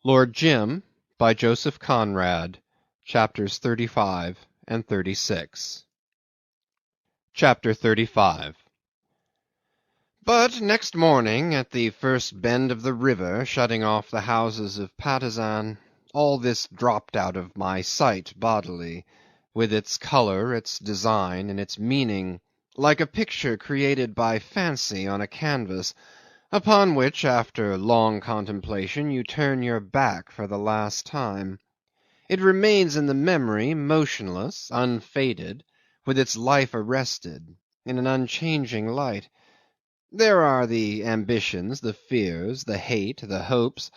Lord Jim by Joseph Conrad, chapters 35 and 36. Chapter 35. But next morning, at the first bend of the river shutting off the houses of Patusan, all this dropped out of my sight bodily, with its colour, its design, and its meaning, like a picture created by fancy on a canvas, upon which, after long contemplation, you turn your back for the last time. It remains in the memory motionless, unfaded, with its life arrested, in an unchanging light. There are the ambitions, the fears, the hate, the hopes,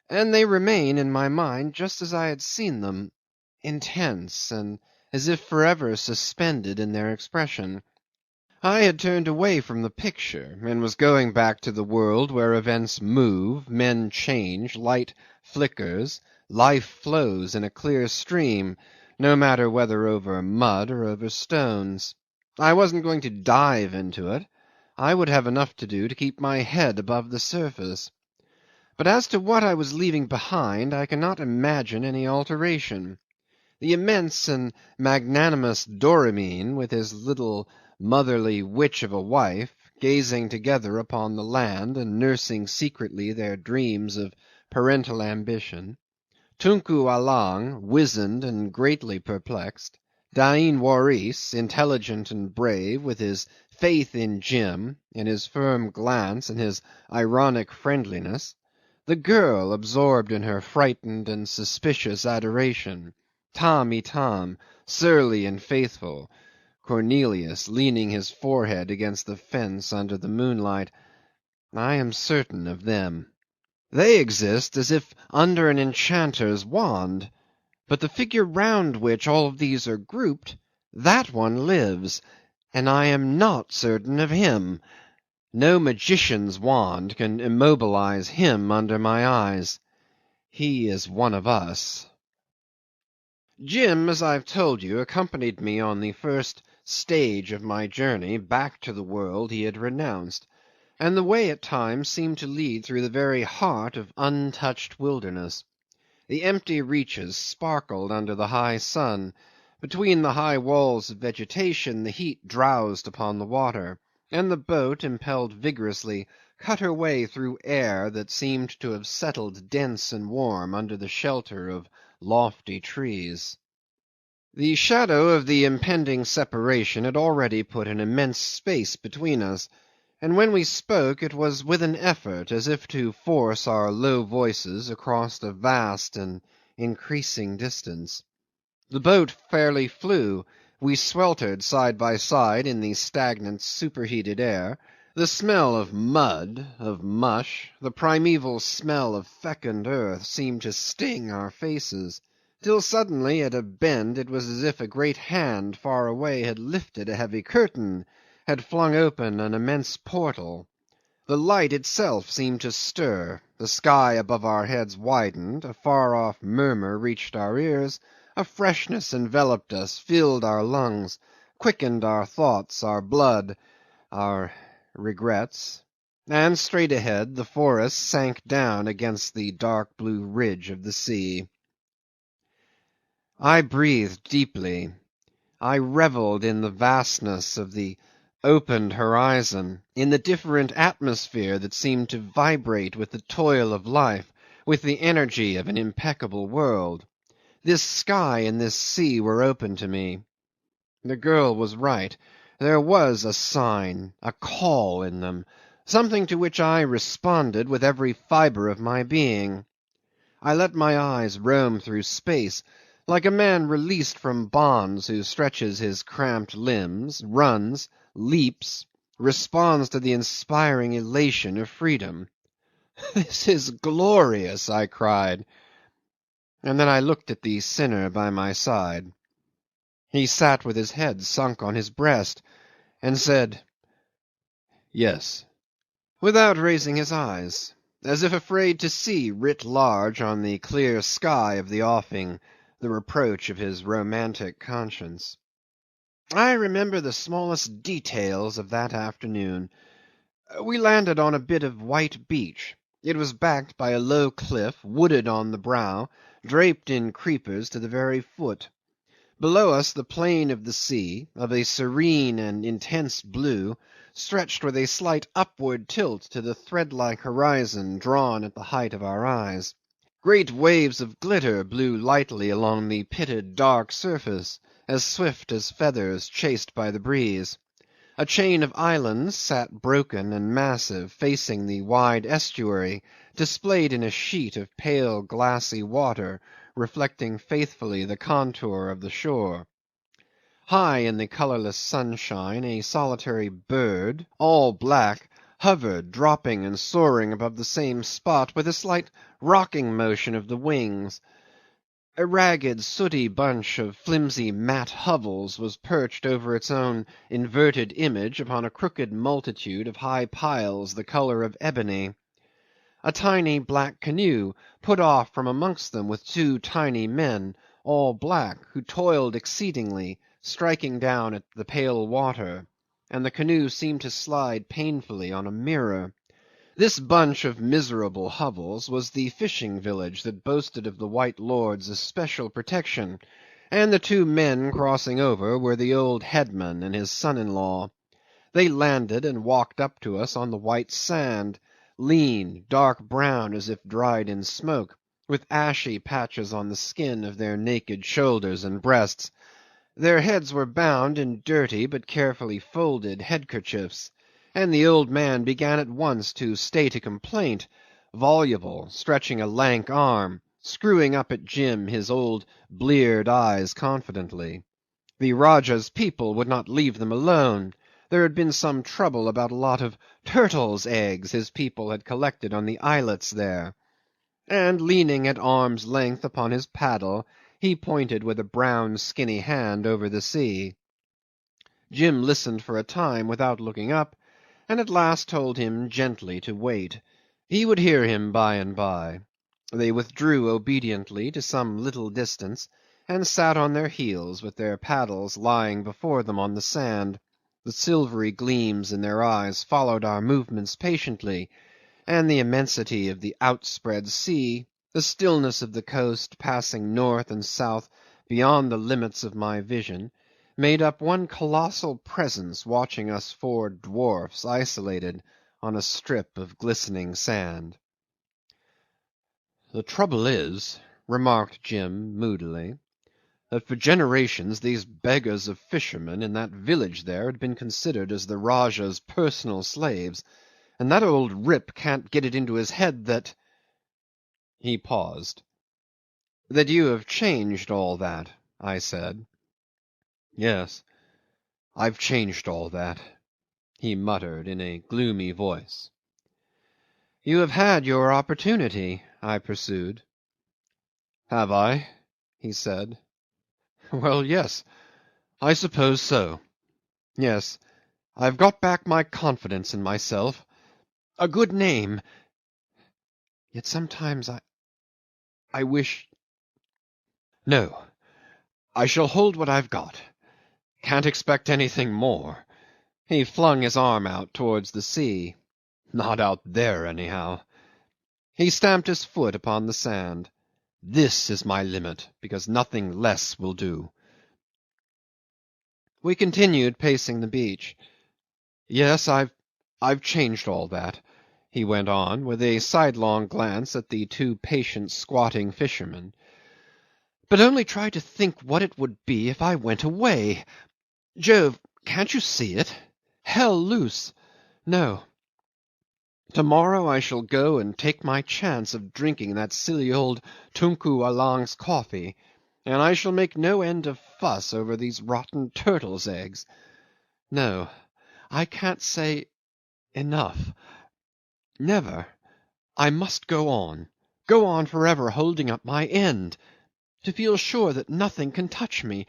and they remain in my mind just as I had seen them, intense, and as if forever suspended in their expression. I had turned away from the picture, and was going back to the world where events move, men change, light flickers, life flows in a clear stream, no matter whether over mud or over stones. I wasn't going to dive into it. I would have enough to do to keep my head above the surface. But as to what I was leaving behind, I cannot imagine any alteration. The immense and magnanimous Doramin, with his little motherly witch of a wife, gazing together upon the land and nursing secretly their dreams of parental ambition; Tunku Allang, wizened and greatly perplexed; Dain Waris, intelligent and brave, with his faith in Jim, and his firm glance and his ironic friendliness; the girl absorbed in her frightened and suspicious adoration; Tamb' Itam, surly and faithful; Cornelius, leaning his forehead against the fence under the moonlight. I am certain of them. They exist as if under an enchanter's wand. But the figure round which all these are grouped, that one lives, and I am not certain of him. No magician's wand can immobilize him under my eyes. He is one of us. Jim, as I have told you, accompanied me on the first stage of my journey back to the world he had renounced, and the way at times seemed to lead through the very heart of untouched wilderness. The empty reaches sparkled under the high sun; between the high walls of vegetation the heat drowsed upon the water, and the boat, impelled vigorously, cut her way through air that seemed to have settled dense and warm under the shelter of lofty trees. The shadow of the impending separation had already put an immense space between us, and when we spoke it was with an effort, as if to force our low voices across a vast and increasing distance. The boat fairly flew; we sweltered side by side in the stagnant superheated air; the smell of mud, of mush, the primeval smell of fecund earth, seemed to sting our faces, till suddenly at a bend it was as if a great hand far away had lifted a heavy curtain, had flung open an immense portal. The light itself seemed to stir, the sky above our heads widened, a far off murmur reached our ears, a freshness enveloped us, filled our lungs, quickened our thoughts, our blood, our regrets, and straight ahead the forest sank down against the dark blue ridge of the sea. I breathed deeply. I revelled in the vastness of the opened horizon, in the different atmosphere that seemed to vibrate with the toil of life, with the energy of an impeccable world. This sky and this sea were open to me. The girl was right. There was a sign, a call in them, something to which I responded with every fibre of my being. I let my eyes roam through space, like a man released from bonds who stretches his cramped limbs, runs, leaps, responds to the inspiring elation of freedom. "This is glorious!" I cried, and then I looked at the sinner by my side. He sat with his head sunk on his breast, and said, "Yes," without raising his eyes, as if afraid to see writ large on the clear sky of the offing the reproach of his romantic conscience. I remember the smallest details of that afternoon. We landed on a bit of white beach. It was backed by a low cliff, wooded on the brow, draped in creepers to the very foot. Below us the plain of the sea, of a serene and intense blue, stretched with a slight upward tilt to the thread-like horizon drawn at the height of our eyes. Great waves of glitter blew lightly along the pitted dark surface, as swift as feathers chased by the breeze. A chain of islands sat broken and massive, facing the wide estuary, displayed in a sheet of pale glassy water, reflecting faithfully the contour of the shore. High in the colourless sunshine a solitary bird, all black, hovered, dropping and soaring above the same spot, with a slight rocking motion of the wings. A ragged, sooty bunch of flimsy mat hovels was perched over its own inverted image upon a crooked multitude of high piles the colour of ebony. A tiny black canoe put off from amongst them with two tiny men, all black, who toiled exceedingly, striking down at the pale water, and the canoe seemed to slide painfully on a mirror. This bunch of miserable hovels was the fishing village that boasted of the white lord's especial protection, and the two men crossing over were the old headman and his son-in-law. They landed and walked up to us on the white sand, lean, dark brown as if dried in smoke, with ashy patches on the skin of their naked shoulders and breasts. Their heads were bound in dirty but carefully folded headkerchiefs, and the old man began at once to state a complaint, voluble, stretching a lank arm, screwing up at Jim his old bleared eyes confidently. The Rajah's people would not leave them alone. There had been some trouble about a lot of turtles' eggs his people had collected on the islets there. And leaning at arm's length upon his paddle, he pointed with a brown skinny hand over the sea. Jim listened for a time without looking up, and at last told him gently to wait. He would hear him by and by. They withdrew obediently to some little distance, and sat on their heels with their paddles lying before them on the sand. The silvery gleams in their eyes followed our movements patiently, and the immensity of the outspread sea, the stillness of the coast passing north and south beyond the limits of my vision, made up one colossal presence watching us four dwarfs isolated on a strip of glistening sand. "The trouble is," remarked Jim moodily, "that for generations these beggars of fishermen in that village there had been considered as the Rajah's personal slaves, and that old rip can't get it into his head that—" He paused. "That you have changed all that," I said. "Yes, I've changed all that," he muttered in a gloomy voice. "You have had your opportunity," I pursued. "Have I?" he said. "Well, yes, I suppose so. Yes, I've got back my confidence in myself, a good name. Yet sometimes I wish. No, I shall hold what I've got. Can't expect anything more." He flung his arm out towards the sea. "Not out there, anyhow." He stamped his foot upon the sand. "This is my limit, because nothing less will do." We continued pacing the beach. "Yes, I've changed all that," he went on, with a sidelong glance at the two patient squatting fishermen. "But only try to think what it would be if I went away. Jove, can't you see it? Hell loose. No. To-morrow I shall go and take my chance of drinking that silly old Tunku Allang's coffee, and I shall make no end of fuss over these rotten turtles' eggs. No, I can't say enough. Never. I must go on for ever holding up my end, to feel sure that nothing can touch me.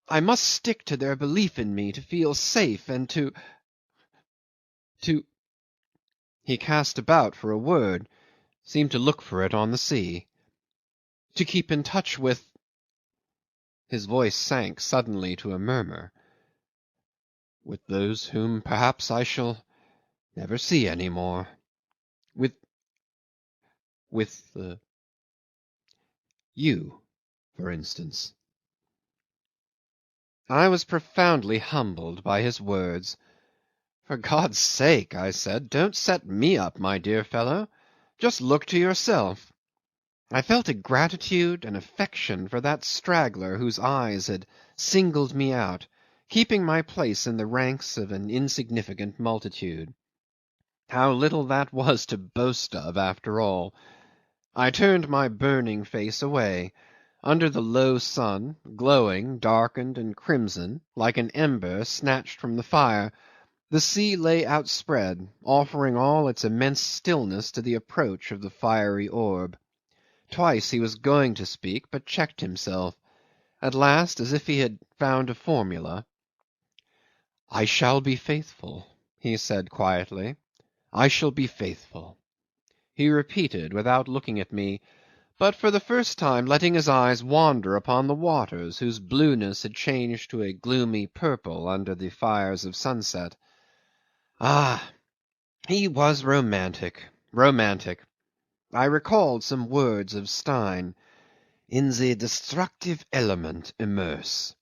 I must stick to their belief in me to feel safe and to. He cast about for a word, seemed to look for it on the sea. To keep in touch with. His voice sank suddenly to a murmur. With those whom perhaps I shall never see any more. With with you, for instance." I was profoundly humbled by his words. "For God's sake," I said, "don't set me up, my dear fellow. Just look to yourself." I felt a gratitude and affection for that straggler whose eyes had singled me out, keeping my place in the ranks of an insignificant multitude. How little that was to boast of, after all! I turned my burning face away. Under the low sun, glowing, darkened, and crimson, like an ember snatched from the fire, the sea lay outspread, offering all its immense stillness to the approach of the fiery orb. Twice he was going to speak, but checked himself. At last, as if he had found a formula, "I shall be faithful," he said quietly. "I shall be faithful," he repeated without looking at me, but for the first time letting his eyes wander upon the waters whose blueness had changed to a gloomy purple under the fires of sunset. Ah! He was romantic, romantic. I recalled some words of Stein: "In the destructive element immerse.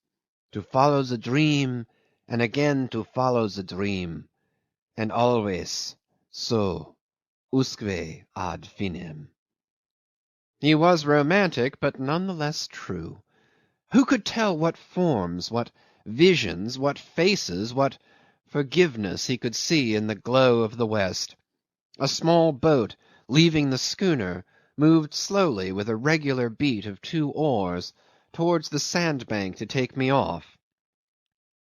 To follow the dream, and again to follow the dream, and always so usque ad finem." He was romantic, but none the less true. Who could tell what forms, what visions, what faces, what forgiveness he could see in the glow of the west? A small boat, leaving the schooner, moved slowly with a regular beat of 2 oars towards the sandbank to take me off.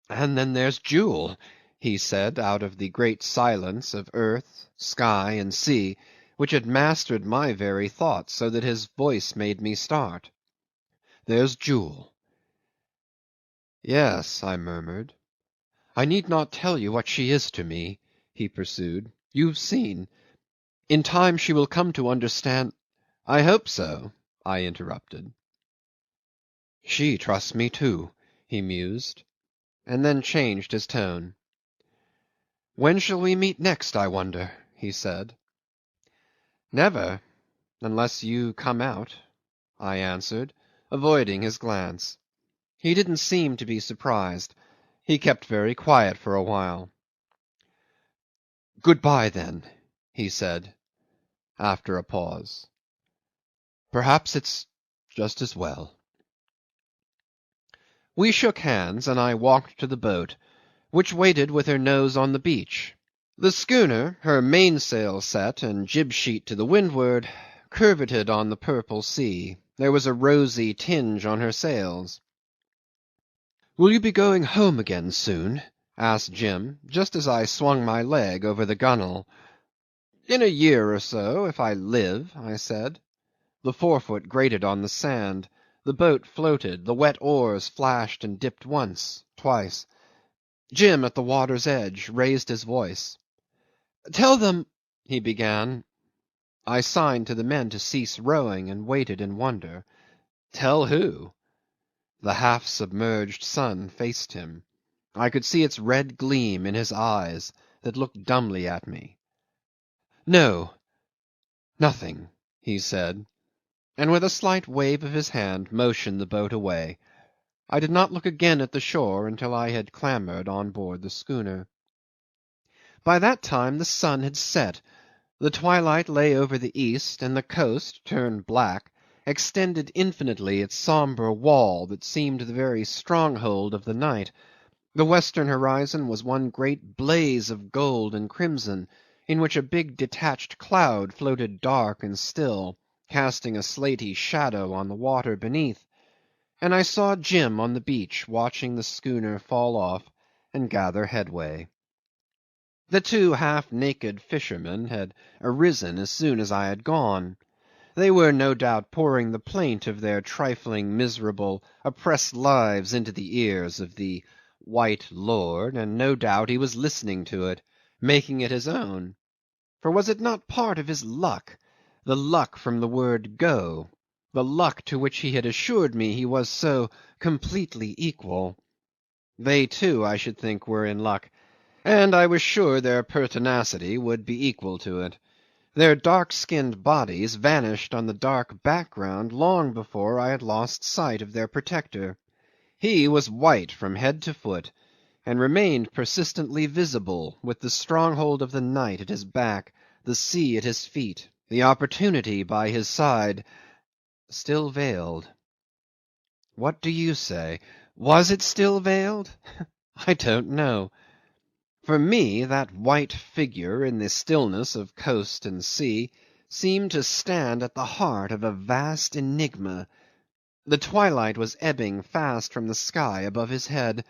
"And then there's Jewel," he said out of the great silence of earth, sky, and sea, which had mastered my very thoughts, so that his voice made me start. "There's Jewel." "Yes," I murmured. "I need not tell you what she is to me," he pursued. "You've seen. In time she will come to understand. "I hope so," I interrupted. "She trusts me too," he mused, and then changed his tone. "When shall we meet next, I wonder?" he said. "Never, unless you come out," I answered, avoiding his glance. He didn't seem to be surprised. He kept very quiet for a while. "Good bye, then," he said, after a pause. "Perhaps it's just as well." We shook hands, and I walked to the boat, which waited with her nose on the beach. The schooner, her mainsail set and jib sheet to the windward, curveted on the purple sea. There was a rosy tinge on her sails. "Will you be going home again soon?" asked Jim, just as I swung my leg over the gunwale. "In a year or so, if I live," I said. The forefoot grated on the sand. The boat floated, the wet oars flashed and dipped once, twice. Jim, at the water's edge, raised his voice. "Tell them," he began. I signed to the men to cease rowing, and waited in wonder. Tell who? The half submerged sun faced him. I could see its red gleam in his eyes that looked dumbly at me. "No, nothing," he said, and with a slight wave of his hand motioned the boat away. I did not look again at the shore until I had clambered on board the schooner. By that time the sun had set. The twilight lay over the east, and the coast, turned black, extended infinitely its sombre wall that seemed the very stronghold of the night. The western horizon was one great blaze of gold and crimson, in which a big detached cloud floated dark and still, casting a slaty shadow on the water beneath, and I saw Jim on the beach watching the schooner fall off and gather headway. The 2 half-naked fishermen had arisen as soon as I had gone. They were no doubt pouring the plaint of their trifling, miserable, oppressed lives into the ears of the white lord, and no doubt he was listening to it, making it his own. For was it not part of his luck, the luck from the word go, the luck to which he had assured me he was so completely equal? They too, I should think, were in luck, and I was sure their pertinacity would be equal to it. Their dark-skinned bodies vanished on the dark background long before I had lost sight of their protector. He was white from head to foot, and remained persistently visible, with the stronghold of the night at his back, the sea at his feet, the opportunity by his side, still veiled. What do you say? Was it still veiled? I don't know. For me that white figure in the stillness of coast and sea seemed to stand at the heart of a vast enigma. The twilight was ebbing fast from the sky above his head.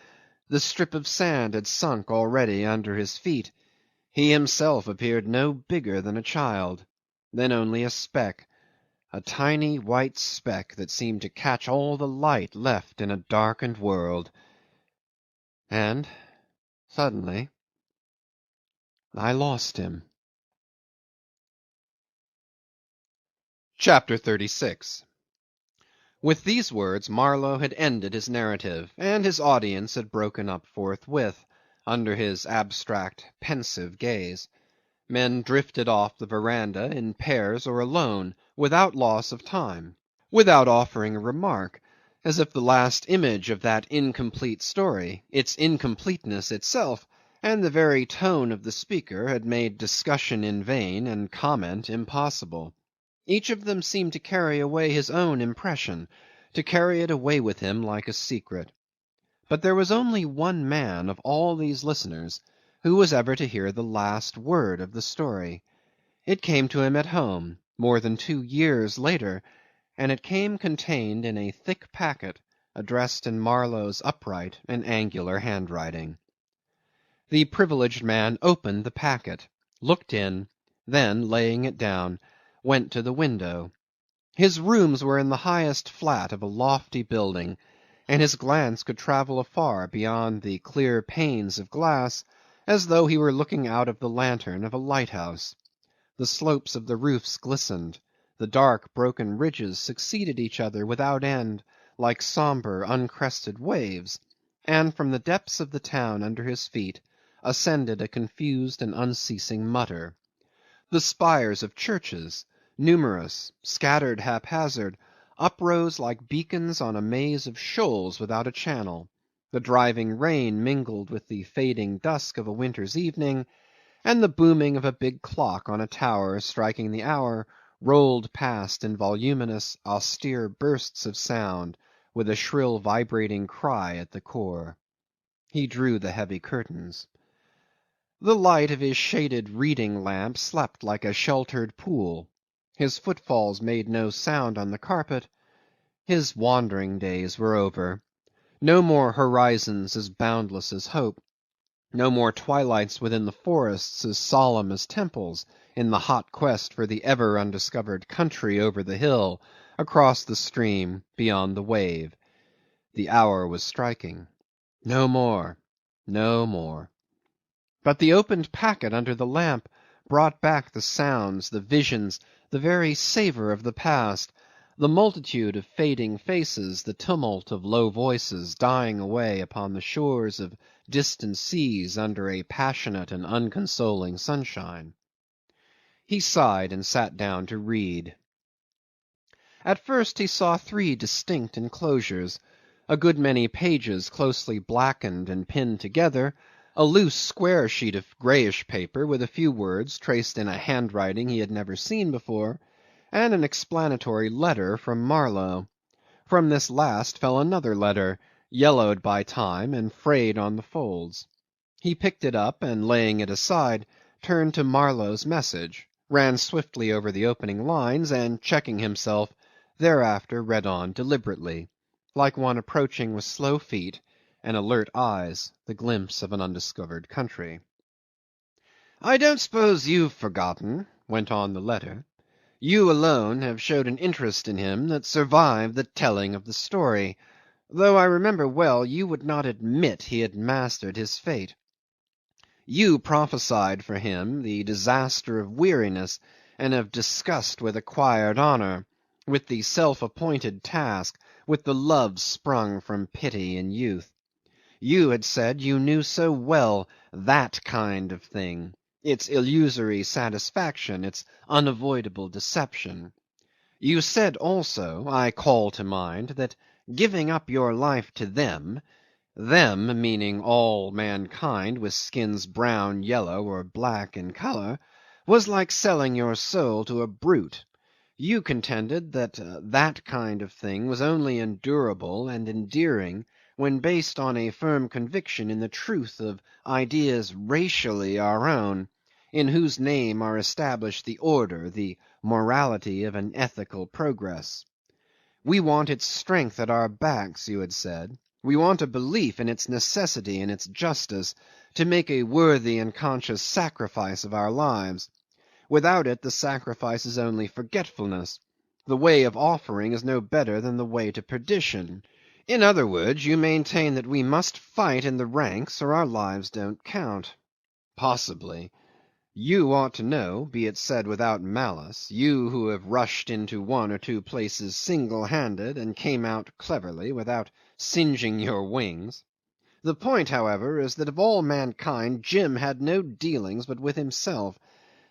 The strip of sand had sunk already under his feet. He himself appeared no bigger than a child, then only a speck, a tiny white speck that seemed to catch all the light left in a darkened world. And suddenly I lost him. Chapter 36. With these words Marlow had ended his narrative, and his audience had broken up forthwith, under his abstract, pensive gaze. Men drifted off the verandah in pairs or alone, without loss of time, without offering a remark, as if the last image of that incomplete story, its incompleteness itself, and the very tone of the speaker had made discussion in vain and comment impossible. Each of them seemed to carry away his own impression, to carry it away with him like a secret. But there was only one man of all these listeners who was ever to hear the last word of the story. It came to him at home, more than 2 years later, and it came contained in a thick packet addressed in Marlow's upright and angular handwriting. The privileged man opened the packet, looked in, then, laying it down, went to the window. His rooms were in the highest flat of a lofty building, and his glance could travel afar beyond the clear panes of glass, as though he were looking out of the lantern of a lighthouse. The slopes of the roofs glistened, the dark broken ridges succeeded each other without end, like sombre uncrested waves, and from the depths of the town under his feet ascended a confused and unceasing mutter. The spires of churches, numerous, scattered haphazard, uprose like beacons on a maze of shoals without a channel. The driving rain mingled with the fading dusk of a winter's evening, and the booming of a big clock on a tower striking the hour rolled past in voluminous, austere bursts of sound, with a shrill vibrating cry at the core. He drew the heavy curtains. The light of his shaded reading lamp slept like a sheltered pool. His footfalls made no sound on the carpet. His wandering days were over. No more horizons as boundless as hope. No more twilights within the forests as solemn as temples, in the hot quest for the ever undiscovered country over the hill, across the stream, beyond the wave. The hour was striking. No more, no more. But the opened packet under the lamp brought back the sounds, the visions, the very savour of the past, the multitude of fading faces, the tumult of low voices dying away upon the shores of distant seas under a passionate and unconsoling sunshine. He sighed and sat down to read. At first he saw 3 distinct enclosures, a good many pages closely blackened and pinned together, a loose square sheet of greyish paper with a few words traced in a handwriting he had never seen before, and an explanatory letter from Marlow. From this last fell another letter, yellowed by time and frayed on the folds. He picked it up and laying it aside, turned to Marlow's message, ran swiftly over the opening lines, and checking himself, thereafter read on deliberately, like one approaching with slow feet and alert eyes the glimpse of an undiscovered country. "I don't suppose you've forgotten," went on the letter. "You alone have showed an interest in him that survived the telling of the story, though I remember well you would not admit he had mastered his fate. You prophesied for him the disaster of weariness and of disgust with acquired honour, with the self-appointed task, with the love sprung from pity in youth. You had said you knew so well that kind of thing, its illusory satisfaction, its unavoidable deception. You said also, I call to mind, that giving up your life to them, them meaning all mankind with skins brown, yellow, or black in colour, was like selling your soul to a brute. You contended that that kind of thing was only endurable and endearing when based on a firm conviction in the truth of ideas racially our own, in whose name are established the order, the morality of an ethical progress. We want its strength at our backs, you had said. We want a belief in its necessity and its justice, to make a worthy and conscious sacrifice of our lives. Without it the sacrifice is only forgetfulness. The way of offering is no better than the way to perdition. In other words, you maintain that we must fight in the ranks or our lives don't count. Possibly. You ought to know, be it said without malice, you who have rushed into one or two places single-handed and came out cleverly without singeing your wings. The point, however, is that of all mankind Jim had no dealings but with himself,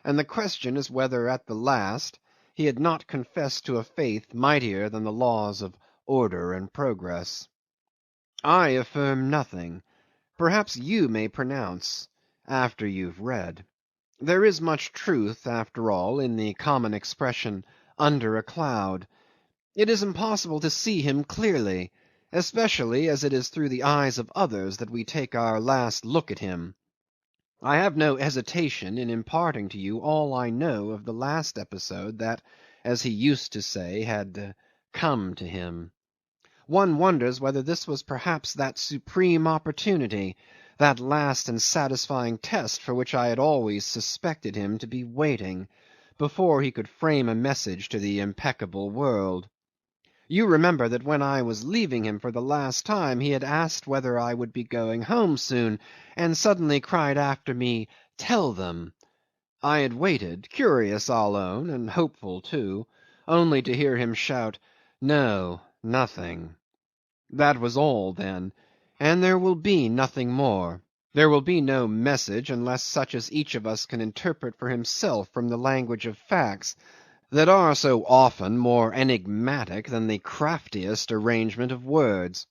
and the question is whether at the last he had not confessed to a faith mightier than the laws of order and progress. I affirm nothing. Perhaps you may pronounce after you've read. There is much truth, after all, in the common expression, under a cloud. It is impossible to see him clearly, especially as it is through the eyes of others that we take our last look at him. I have no hesitation in imparting to you all I know of the last episode that, as he used to say, had come to him. One wonders whether this was perhaps that supreme opportunity, that last and satisfying test for which I had always suspected him to be waiting, before he could frame a message to the impeccable world. You remember that when I was leaving him for the last time he had asked whether I would be going home soon, and suddenly cried after me, "Tell them." I had waited, curious I'll own, and hopeful too, only to hear him shout, "No, nothing." That was all then, and there will be nothing more. There will be no message unless such as each of us can interpret for himself from the language of facts that are so often more enigmatic than the craftiest arrangement of words.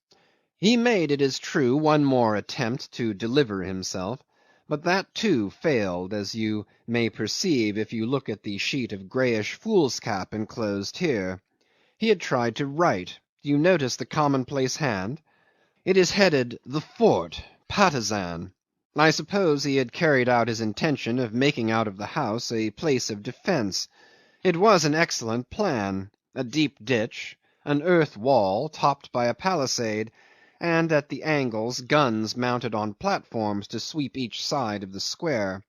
He made, it is true, one more attempt to deliver himself, but that too failed, as you may perceive if you look at the sheet of greyish foolscap enclosed here. He had tried to write. Do you notice the commonplace hand? It is headed "The Fort, Patusan." I suppose he had carried out his intention of making out of the house a place of defence. It was an excellent plan. A deep ditch, an earth wall topped by a palisade, and at the angles guns mounted on platforms to sweep each side of the square.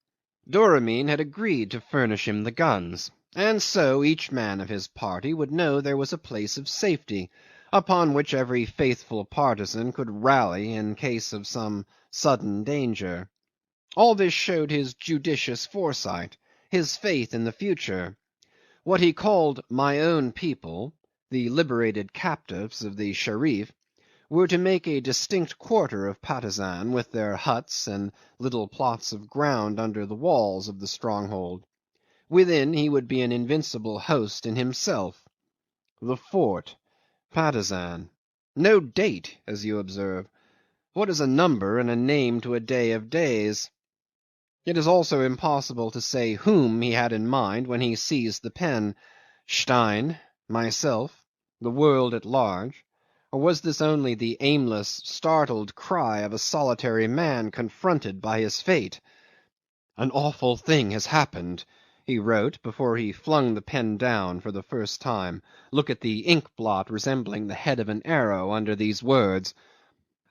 Doramin had agreed to furnish him the guns, and so each man of his party would know there was a place of safety, upon which every faithful partisan could rally in case of some sudden danger. All this showed his judicious foresight, his faith in the future. What he called "my own people," the liberated captives of the Sherif, were to make a distinct quarter of Patusan with their huts and little plots of ground under the walls of the stronghold. Within he would be an invincible host in himself. The fort, Patusan. No date, as you observe. What is a number and a name to a day of days? It is also impossible to say whom he had in mind when he seized the pen. Stein, myself, the world at large, or was this only the aimless, startled cry of a solitary man confronted by his fate? "An awful thing has happened," he wrote before he flung the pen down for the first time. Look at the ink blot resembling the head of an arrow under these words.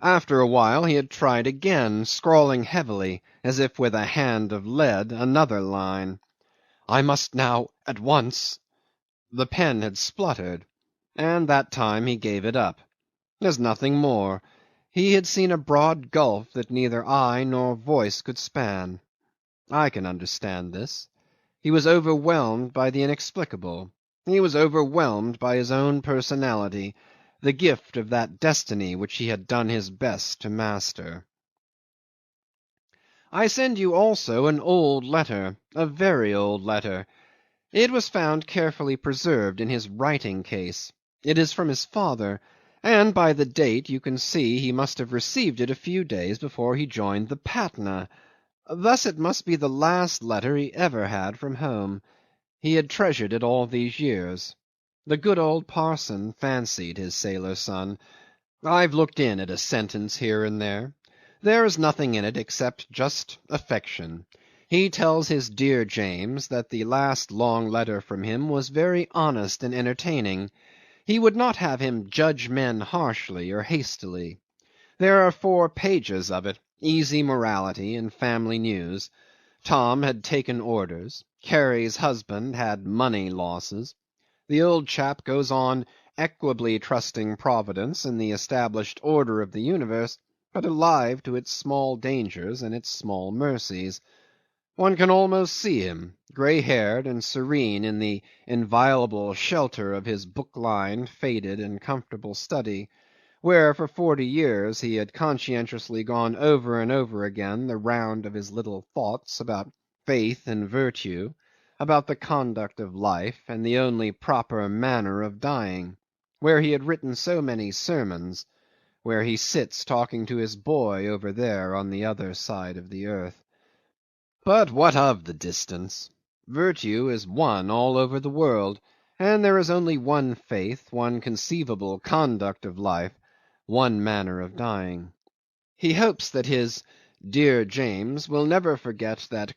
After a while he had tried again, scrawling heavily, as if with a hand of lead, another line. "I must now at once." The pen had spluttered, and that time he gave it up. There's nothing more. He had seen a broad gulf that neither eye nor voice could span. I can understand this. He was overwhelmed by the inexplicable. He was overwhelmed by his own personality, the gift of that destiny which he had done his best to master. I send you also an old letter, a very old letter. It was found carefully preserved in his writing case. It is from his father, and by the date you can see he must have received it a few days before he joined the Patna. Thus it must be the last letter he ever had from home. He had treasured it all these years. The good old parson fancied his sailor son. I've looked in at a sentence here and there. There is nothing in it except just affection. He tells his dear James that the last long letter from him was very honest and entertaining. He would not have him judge men harshly or hastily. There are 4 pages of it, easy morality and family news. Tom had taken orders. Carrie's husband had money losses. The old chap goes on equably trusting Providence and the established order of the universe, but alive to its small dangers and its small mercies. One can almost see him, grey-haired and serene in the inviolable shelter of his book-lined, faded, and comfortable study, where for 40 years he had conscientiously gone over and over again the round of his little thoughts about faith and virtue, about the conduct of life and the only proper manner of dying, where he had written so many sermons, where he sits talking to his boy over there on the other side of the earth. But what of the distance? Virtue is one all over the world, and there is only one faith, one conceivable conduct of life, one manner of dying. He hopes that his dear James will never forget that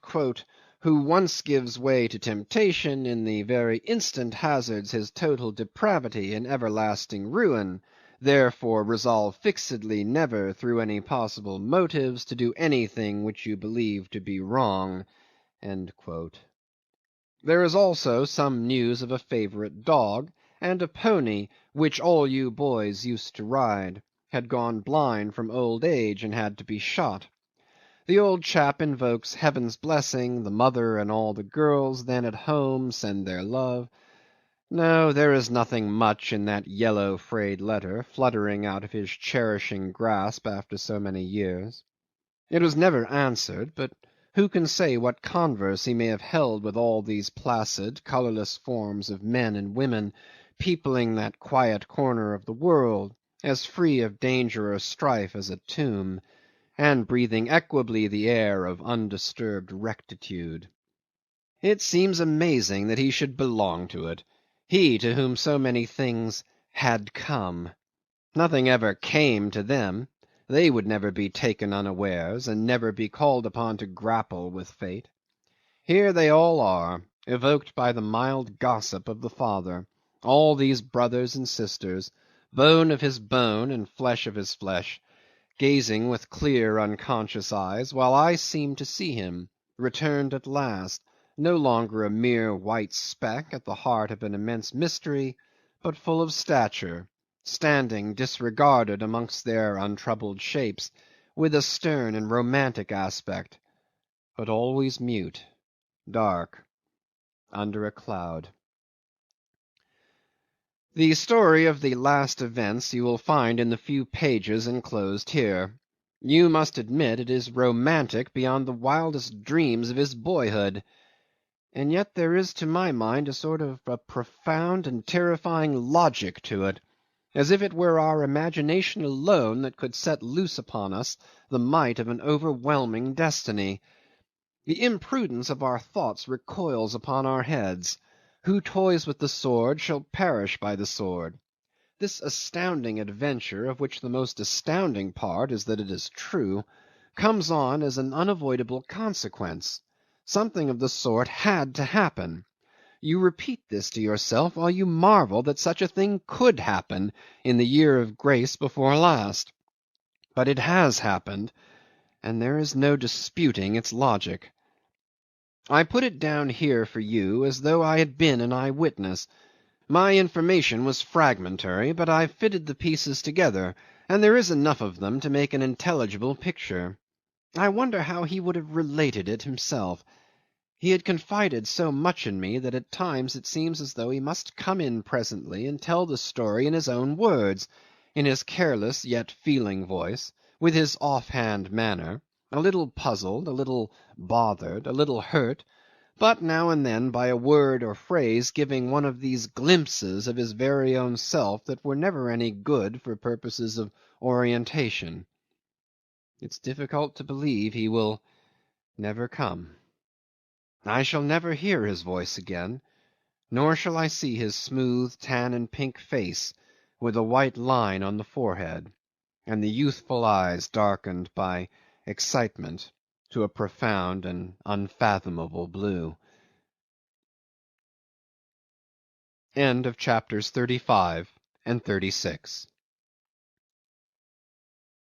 "who once gives way to temptation, in the very instant hazards his total depravity and everlasting ruin, therefore resolve fixedly never through any possible motives to do anything which you believe to be wrong." There is also some news of a favourite dog, and a pony which all you boys used to ride had gone blind from old age and had to be shot. The old chap invokes heaven's blessing, the mother and all the girls then at home send their love. No, there is nothing much in that yellow frayed letter fluttering out of his cherishing grasp after so many years. It was never answered, but who can say what converse he may have held with all these placid, colourless forms of men and women peopling that quiet corner of the world, as free of danger or strife as a tomb, and breathing equably the air of undisturbed rectitude. It seems amazing that he should belong to it, he to whom so many things had come. Nothing ever came to them. They would never be taken unawares, and never be called upon to grapple with fate. Here they all are, evoked by the mild gossip of the father, all these brothers and sisters, bone of his bone and flesh of his flesh, gazing with clear unconscious eyes, while I seem to see him, returned at last, no longer a mere white speck at the heart of an immense mystery, but full of stature, standing disregarded amongst their untroubled shapes, with a stern and romantic aspect, but always mute, dark, under a cloud. The story of the last events you will find in the few pages enclosed here. You must admit it is romantic beyond the wildest dreams of his boyhood. And yet there is to my mind a sort of a profound and terrifying logic to it, as if it were our imagination alone that could set loose upon us the might of an overwhelming destiny. The imprudence of our thoughts recoils upon our heads. Who toys with the sword shall perish by the sword. This astounding adventure, of which the most astounding part is that it is true, comes on as an unavoidable consequence. Something of the sort had to happen. You repeat this to yourself while you marvel that such a thing could happen in the year of grace before last. But it has happened, and there is no disputing its logic. I put it down here for you as though I had been an eyewitness. My information was fragmentary, but I fitted the pieces together, and there is enough of them to make an intelligible picture. I wonder how he would have related it himself. He had confided so much in me that at times it seems as though he must come in presently and tell the story in his own words, in his careless yet feeling voice, with his off-hand manner, a little puzzled, a little bothered, a little hurt, but now and then by a word or phrase giving one of these glimpses of his very own self that were never any good for purposes of orientation. It's difficult to believe he will never come. I shall never hear his voice again, nor shall I see his smooth tan and pink face with a white line on the forehead, and the youthful eyes darkened by excitement to a profound and unfathomable blue. End of chapters 35 and 36.